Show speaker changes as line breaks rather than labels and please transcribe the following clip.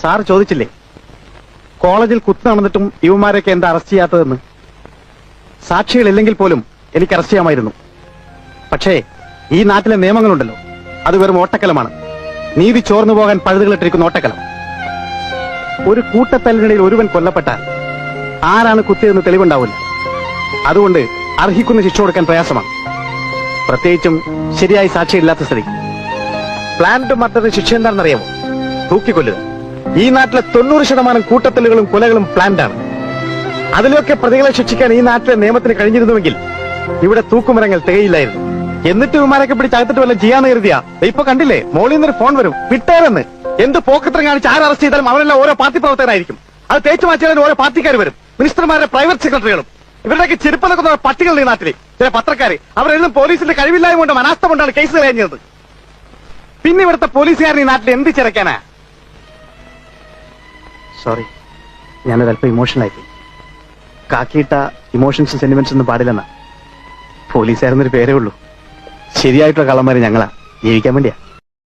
Sir ചോദിച്ചില്ലേ കോളേജിൽ കുത്തു നടന്നിട്ടും ഇവന്മാരൊക്കെ എന്താ അറസ്റ്റ് ചെയ്യാത്തതെന്ന്? സാക്ഷികളില്ലെങ്കിൽ പോലും എനിക്ക് അറസ്റ്റ് ചെയ്യാമായിരുന്നു. പക്ഷേ ഈ നാട്ടിലെ നിയമങ്ങളുണ്ടല്ലോ, അത് വെറും ഓട്ടക്കലമാണ്. നീതി ചോർന്നു പോകാൻ പഴുതുകളിട്ടിരിക്കുന്ന ഓട്ടക്കലം. ഒരു കൂട്ടത്തല്ലിനിടയിൽ ഒരുവൻ കൊല്ലപ്പെട്ടാൽ ആരാണ് കുത്തിയതെന്ന് തെളിവുണ്ടാവില്ല. അതുകൊണ്ട് അർഹിക്കുന്ന ശിക്ഷ കൊടുക്കാൻ പ്രയാസമാണ്, പ്രത്യേകിച്ചും ശരിയായി സാക്ഷിയില്ലാത്ത സ്ഥിതിക്ക്. പ്ലാൻഡ് മർഡറിന് ശിക്ഷ എന്താണെന്നറിയാമോ? തൂക്കിക്കൊല്ലുക. ഈ നാട്ടിലെ 90% കൂട്ടത്തല്ലുകളും കൊലകളും പ്ലാൻഡാണ്. അതിലൊക്കെ പ്രതികളെ ശിക്ഷിക്കാൻ ഈ നാട്ടിലെ നിയമത്തിന് കഴിഞ്ഞിരുന്നുവെങ്കിൽ ഇവിടെ തൂക്കുമരങ്ങൾ തികയില്ലായിരുന്നു. എന്നിട്ട് വിമാനൊക്കെ പിടിച്ചകത്തിട്ട് വല്ല ചെയ്യാന്ന് കരുതിയാ ഇപ്പൊ കണ്ടില്ലേ, മോളിൽ നിന്നൊരു ഫോൺ വരും, വിട്ടേരെന്ന്. എന്ത് പോക്കത്രം കാണിച്ച് ആര് അറസ്റ്റ് ചെയ്താലും അവരെല്ലാം ഓരോ പാർട്ടി പ്രവർത്തകരായിരിക്കും. അത് തേച്ചു മാറ്റിയാലും ഓരോ പാർട്ടിക്കാർ വരും, മിനിസ്റ്റർമാരുടെ പ്രൈവറ്റ് സെക്രട്ടറികളും. ഇവരുടെയൊക്കെ ചെരുപ്പ് നിൽക്കുന്ന പട്ടികൾ ഈ നാട്ടിലെ ചില പത്രക്കാര്. അവരെല്ലാം പോലീസിന്റെ കഴിവില്ലായ്മ കൊണ്ടും അനാസ്ഥ കൊണ്ടാണ് കേസ് കഴിഞ്ഞത്. പിന്നെ ഇവിടുത്തെ പോലീസുകാരൻ ഈ നാട്ടിൽ എന്ത് ചിരക്കാനാ? സോറി, ഞാനത് അല്പം ഇമോഷണൽ ആയിപ്പോയി. കാക്കിയിട്ട ഇമോഷൻസും സെന്റിമെന്റ്സ് ഒന്നും പാടില്ലെന്നാ. പോലീസുകാരെന്നൊരു പേരേ ഉള്ളൂ. ശരിയായിട്ടുള്ള കള്ളന്മാര് ഞങ്ങളാ, ജീവിക്കാൻ വേണ്ടിയാ.